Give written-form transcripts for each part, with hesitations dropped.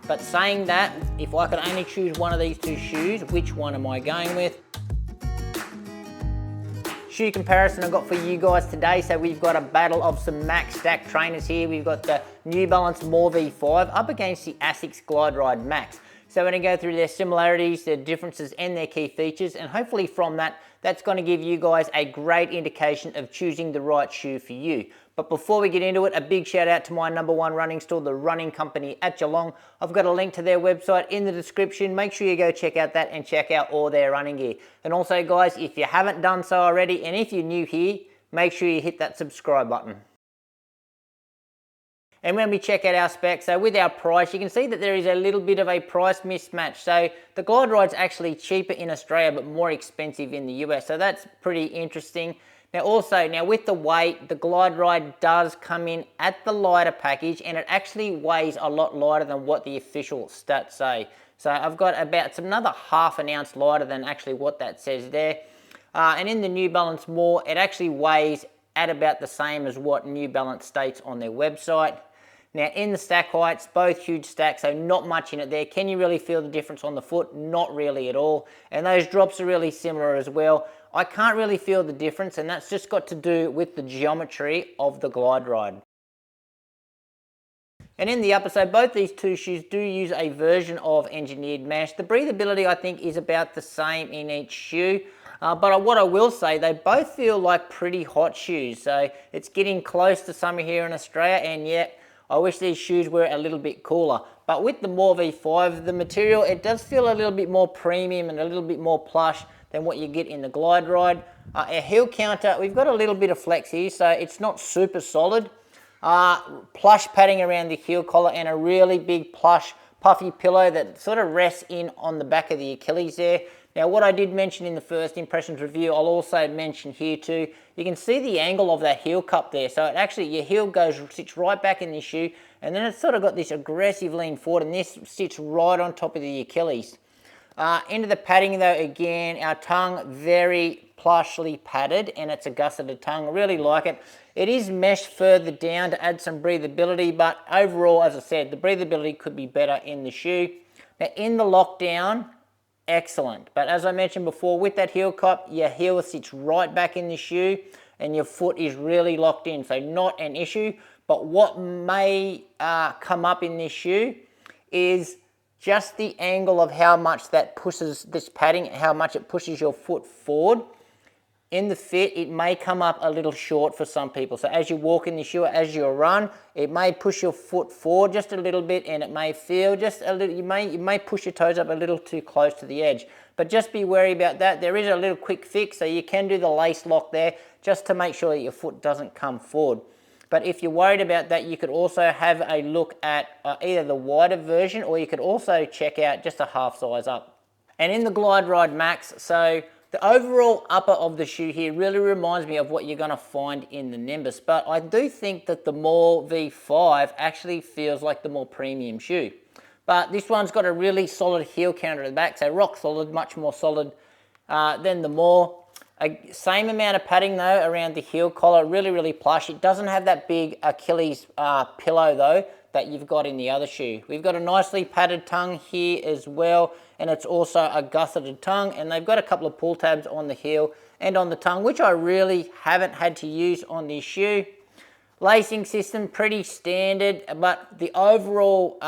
But saying that, if I could only choose one of these two shoes, which one am I going with? Shoe comparison I've got for you guys today. So we've got a battle of some Max stack trainers here. We've got the New Balance More V5 up against the ASICS Glideride Max. So we're going to go through their similarities, their differences and their key features, and hopefully from that, that's going to give you guys a great indication of choosing the right shoe for you. But before we get into it, a big shout out to my #1 running store, the Running Company at Geelong. I've got a link to their website in the description. Make sure you go check out that and check out all their running gear. And also guys, if you haven't done so already, and if you're new here, make sure you hit that subscribe button. And when we check out our specs, so with our price, you can see that there is a little bit of a price mismatch. So the Glideride's actually cheaper in Australia, but more expensive in the US. So that's pretty interesting. Now with the weight, the Glideride does come in at the lighter package, and it actually weighs a lot lighter than what the official stats say. So I've got it's another half an ounce lighter than actually what that says there. And in the New Balance More, it actually weighs at about the same as what New Balance states on their website. Now in the stack heights, both huge stacks, so not much in it there. Can you really feel the difference on the foot? Not really at all. And those drops are really similar as well. I can't really feel the difference, and that's just got to do with the geometry of the Glideride. And in the upper, so both these two shoes do use a version of engineered mesh. The breathability I think is about the same in each shoe. But what I will say, they both feel like pretty hot shoes. So it's getting close to summer here in Australia, and yet I wish these shoes were a little bit cooler. But with the More V5, the material, it does feel a little bit more premium and a little bit more plush than what you get in the Glideride. Our heel counter, we've got a little bit of flex here, so it's not super solid. Plush padding around the heel collar and a really big plush puffy pillow that sort of rests in on the back of the Achilles there. Now what I did mention in the first impressions review, I'll also mention here too. You can see the angle of that heel cup there. So it actually, your heel sits right back in this shoe, and then it's sort of got this aggressive lean forward, and this sits right on top of the Achilles. Into the padding though, again, our tongue very plushly padded, and it's a gusseted tongue. I really like it. It is meshed further down to add some breathability, but overall, as I said, the breathability could be better in the shoe. Now in the lockdown, excellent. But as I mentioned before, with that heel cup, your heel sits right back in the shoe and your foot is really locked in, so not an issue. But what may come up in this shoe is just the angle of how much that pushes this padding, how much it pushes your foot forward. In the fit, it may come up a little short for some people. So as you walk in the shoe, as you run, it may push your foot forward just a little bit, and it may feel just a little, you may push your toes up a little too close to the edge. But just be wary about that. There is a little quick fix, so you can do the lace lock there just to make sure that your foot doesn't come forward. But if you're worried about that, you could also have a look at either the wider version, or you could also check out just a half size up. And in the Glideride Max, so the overall upper of the shoe here really reminds me of what you're going to find in the Nimbus, but I do think that the More V5 actually feels like the more premium shoe. But this one's got a really solid heel counter at the back, so rock solid, much more solid than the More. Same amount of padding though around the heel collar, really plush. It doesn't have that big Achilles pillow though that you've got in the other shoe. We've got a nicely padded tongue here as well, and it's also a gusseted tongue, and they've got a couple of pull tabs on the heel and on the tongue, which I really haven't had to use on this shoe. Lacing system, pretty standard, but the overall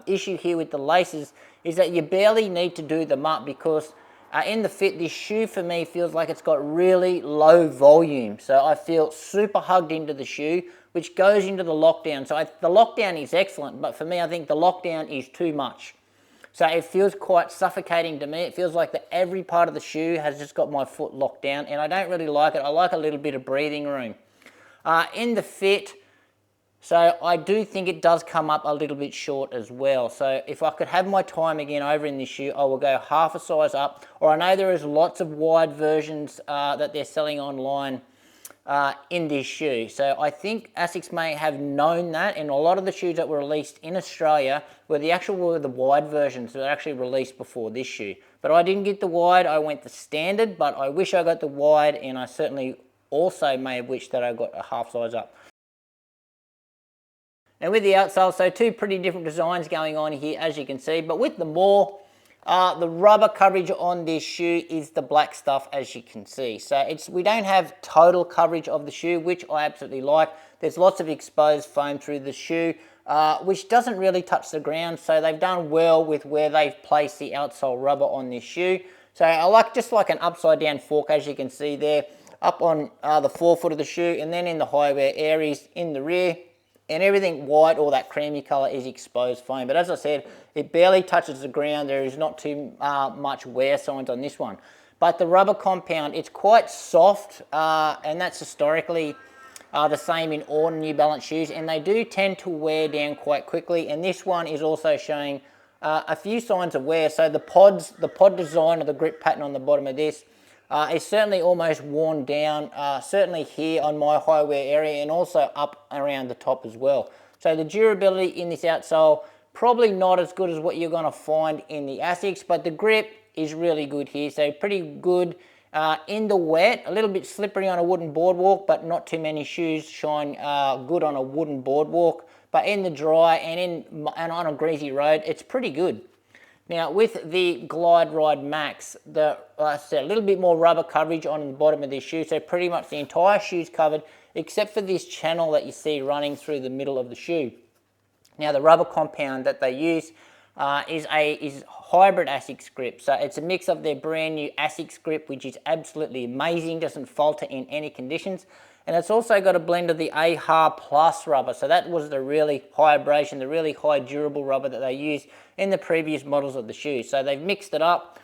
issue here with the laces is that you barely need to do them up, because in the fit, this shoe for me feels like it's got really low volume. So I feel super hugged into the shoe, which goes into the lockdown. So the lockdown is excellent, but for me, I think the lockdown is too much. So it feels quite suffocating to me. It feels like that every part of the shoe has just got my foot locked down, and I don't really like it. I like a little bit of breathing room. In the fit, so I do think it does come up a little bit short as well. So if I could have my time again over in this shoe, I will go half a size up. Or I know there is lots of wide versions that they're selling online in this shoe. So I think ASICS may have known that, and a lot of the shoes that were released in Australia were the wide versions that were actually released before this shoe. But I didn't get the wide, I went the standard, but I wish I got the wide, and I certainly also may have wished that I got a half size up. And with the outsole, so two pretty different designs going on here, as you can see. But with the more, the rubber coverage on this shoe is the black stuff, as you can see. So we don't have total coverage of the shoe, which I absolutely like. There's lots of exposed foam through the shoe, which doesn't really touch the ground. So they've done well with where they've placed the outsole rubber on this shoe. So I like just like an upside down fork, as you can see there, up on the forefoot of the shoe, and then in the high wear areas in the rear. And everything white or that creamy colour is exposed foam. But as I said, it barely touches the ground. There is not too much wear signs on this one. But the rubber compound, it's quite soft, and that's historically the same in all New Balance shoes. And they do tend to wear down quite quickly. And this one is also showing a few signs of wear. So the pod design or the grip pattern on the bottom of this is certainly almost worn down, certainly here on my high wear area and also up around the top as well. So the durability in this outsole, probably not as good as what you're going to find in the ASICS, but the grip is really good here. So pretty good in the wet, a little bit slippery on a wooden boardwalk, but not too many shoes shine good on a wooden boardwalk. But in the dry and on a greasy road, it's pretty good. Now with the Glideride Max, it's a little bit more rubber coverage on the bottom of this shoe, so pretty much the entire shoe's covered except for this channel that you see running through the middle of the shoe. Now the rubber compound that they use is hybrid ASICS grip, so it's a mix of their brand new ASICS grip, which is absolutely amazing, doesn't falter in any conditions. And it's also got a blend of the AHA Plus rubber. So that was the really high abrasion, the really high durable rubber that they used in the previous models of the shoe. So they've mixed it up,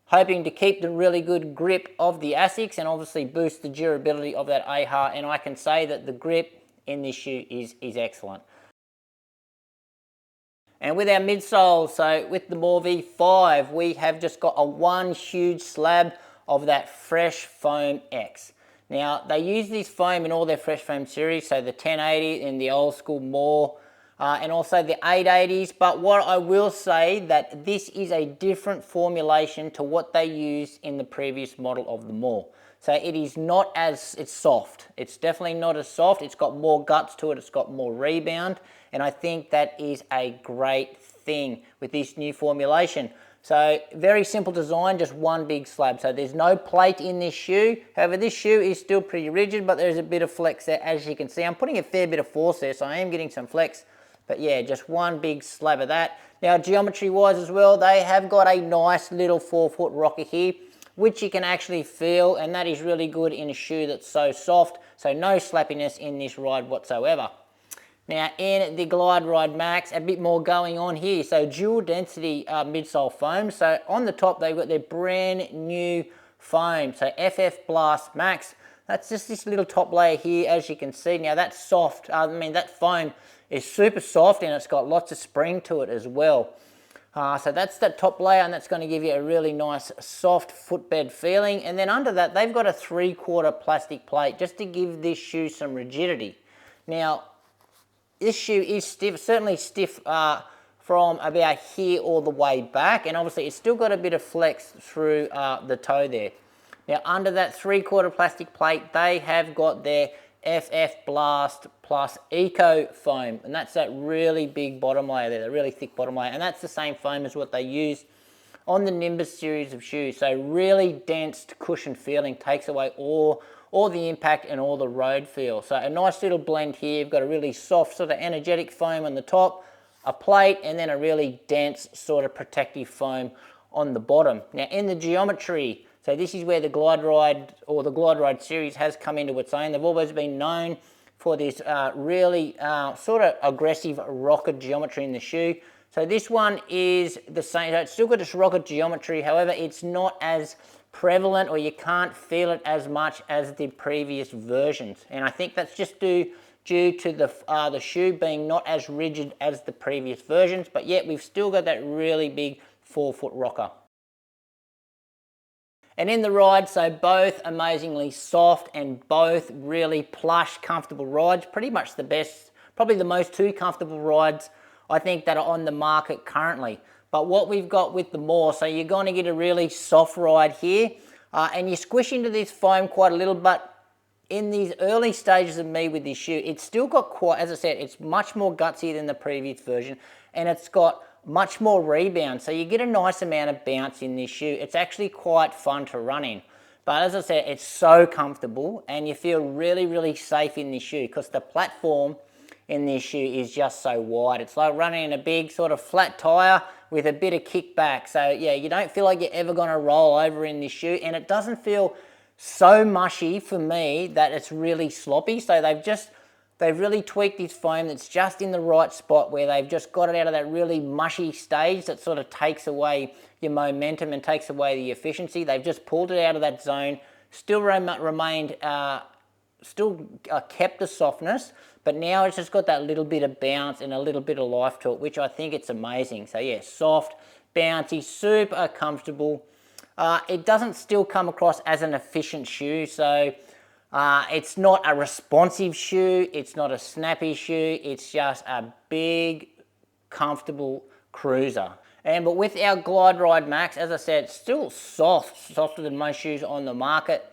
hoping to keep the really good grip of the ASICS and obviously boost the durability of that AHA. And I can say that the grip in this shoe is excellent. And with our midsole, so with the More V5, we have just got one huge slab of that Fresh Foam X. Now, they use this foam in all their Fresh Foam series, so the 1080 and the old school More, and also the 880s. But what I will say that this is a different formulation to what they used in the previous model of the More. So it is not as, it's soft. It's definitely not as soft. It's got more guts to it. It's got more rebound. And I think that is a great thing with this new formulation. So very simple design, just one big slab. So there's no plate in this shoe. However, this shoe is still pretty rigid, but there's a bit of flex there, as you can see. I'm putting a fair bit of force there, so I am getting some flex. But yeah, just one big slab of that. Now, geometry-wise as well, they have got a nice little 4-foot rocker here, which you can actually feel, and that is really good in a shoe that's so soft. So no slappiness in this ride whatsoever. Now in the Glideride Max, a bit more going on here. So dual density midsole foam. So on the top, they've got their brand new foam. So FF Blast Max. That's just this little top layer here, as you can see. Now that's soft. I mean, that foam is super soft and it's got lots of spring to it as well. So that's that top layer, and that's going to give you a really nice soft footbed feeling. And then under that, they've got a 3/4 plastic plate just to give this shoe some rigidity. Now, this shoe is stiff, certainly stiff from about here all the way back, and obviously it's still got a bit of flex through the toe there. Now under that 3/4 plastic plate, they have got their FF Blast Plus Eco Foam, and that's that really big bottom layer there, the really thick bottom layer, and that's the same foam as what they use on the Nimbus series of shoes. So really dense cushion feeling, takes away all the impact and all the road feel. So a nice little blend here. You've got a really soft sort of energetic foam on the top, a plate, and then a really dense sort of protective foam on the bottom. Now in the geometry, so this is where the Glideride or the Glideride series has come into its own. They've always been known for this really sort of aggressive rocket geometry in the shoe. So this one is the same. So it's still got this rocket geometry. However, it's not as prevalent, or you can't feel it as much as the previous versions. And I think that's just due to the shoe being not as rigid as the previous versions, but yet we've still got that really big 4-foot rocker. And in the ride, so both amazingly soft and both really plush, comfortable rides. Pretty much the best, probably the most two comfortable rides I think that are on the market currently. But what we've got with the More, so you're going to get a really soft ride here, and you squish into this foam quite a little, but in these early stages of me with this shoe, it's still got quite, as I said, it's much more gutsy than the previous version, and it's got much more rebound. So you get a nice amount of bounce in this shoe. It's actually quite fun to run in. But as I said, it's so comfortable, and you feel really, really safe in this shoe because the platform in this shoe is just so wide. It's like running in a big sort of flat tire with a bit of kickback. So yeah, you don't feel like you're ever gonna roll over in this shoe, and it doesn't feel so mushy for me that it's really sloppy. So they've really tweaked this foam that's just in the right spot where they've just got it out of that really mushy stage that sort of takes away your momentum and takes away the efficiency. They've just pulled it out of that zone, still kept the softness, but now it's just got that little bit of bounce and a little bit of life to it, which I think it's amazing. So yeah, soft, bouncy, super comfortable. It doesn't still come across as an efficient shoe, so it's not a responsive shoe, it's not a snappy shoe, it's just a big, comfortable cruiser. But with our Glideride Max, as I said, still soft, softer than most shoes on the market,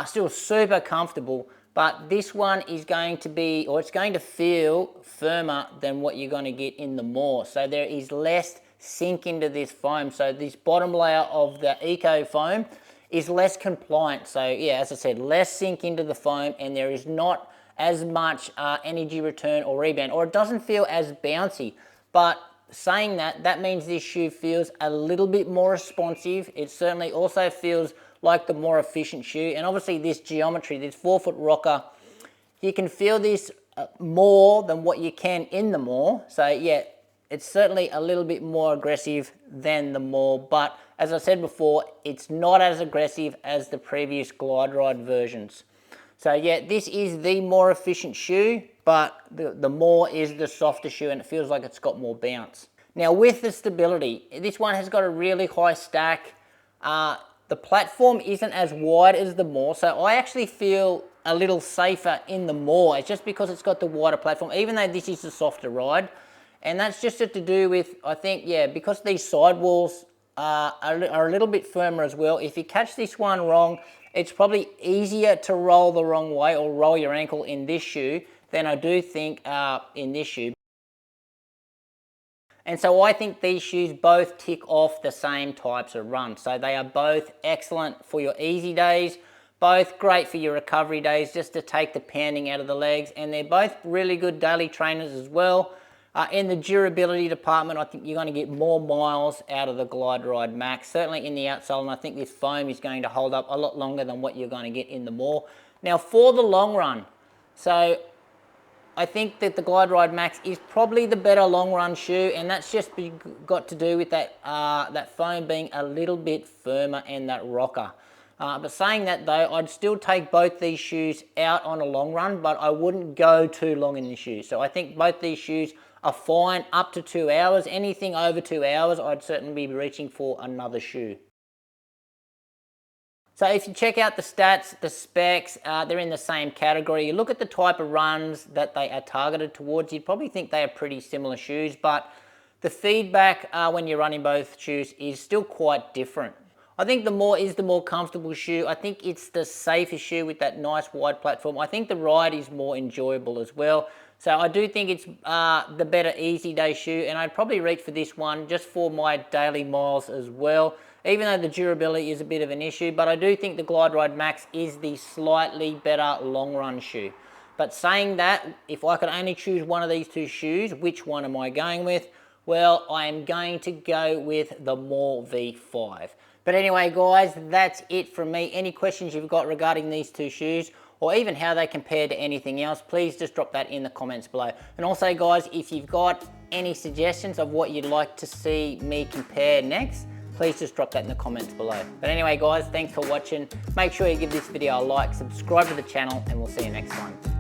still super comfortable, but this one is going to be, or it's going to feel firmer than what you're going to get in the More. So there is less sink into this foam. So this bottom layer of the Eco foam is less compliant. So yeah, as I said, less sink into the foam, and there is not as much energy return or rebound, or it doesn't feel as bouncy. But saying that, that means this shoe feels a little bit more responsive. It certainly also feels like the more efficient shoe. And obviously this geometry, this 4-foot rocker, you can feel this more than what you can in the More. So yeah, it's certainly a little bit more aggressive than the More, but as I said before, it's not as aggressive as the previous Glideride versions. So yeah, this is the more efficient shoe, but the More is the softer shoe, and it feels like it's got more bounce. Now with the stability, this one has got a really high stack. The platform isn't as wide as the More, so I actually feel a little safer in the More. It's just because it's got the wider platform, even though this is a softer ride. And that's just to do with, I think, yeah, because these sidewalls are a little bit firmer as well. If you catch this one wrong, it's probably easier to roll the wrong way or roll your ankle in this shoe than I do think in this shoe. And so I think these shoes both tick off the same types of runs. So they are both excellent for your easy days, both great for your recovery days, just to take the pounding out of the legs. And they're both really good daily trainers as well. In the durability department, I think you're going to get more miles out of the Glideride Max, certainly in the outsole, and I think this foam is going to hold up a lot longer than what you're going to get in the More. Now for the long run, so I think that the Glideride Max is probably the better long run shoe, and that's just got to do with that, that foam being a little bit firmer and that rocker. But saying that though, I'd still take both these shoes out on a long run, but I wouldn't go too long in the shoes. So I think both these shoes are fine up to 2 hours. Anything over 2 hours, I'd certainly be reaching for another shoe. So if you check out the stats, the specs, they're in the same category. You look at the type of runs that they are targeted towards, you'd probably think they are pretty similar shoes, but the feedback when you're running both shoes is still quite different. I think the More is the more comfortable shoe. I think it's the safer shoe with that nice wide platform. I think the ride is more enjoyable as well. So I do think it's the better easy day shoe, and I'd probably reach for this one just for my daily miles as well, even though the durability is a bit of an issue. But I do think the Glideride Max is the slightly better long run shoe. But saying that, if I could only choose one of these two shoes, which one am I going with? Well, I am going to go with the More V5. But anyway, guys, that's it from me. Any questions you've got regarding these two shoes, or even how they compare to anything else, please just drop that in the comments below. And also, guys, if you've got any suggestions of what you'd like to see me compare next, please just drop that in the comments below. But anyway, guys, thanks for watching. Make sure you give this video a like, subscribe to the channel, and we'll see you next time.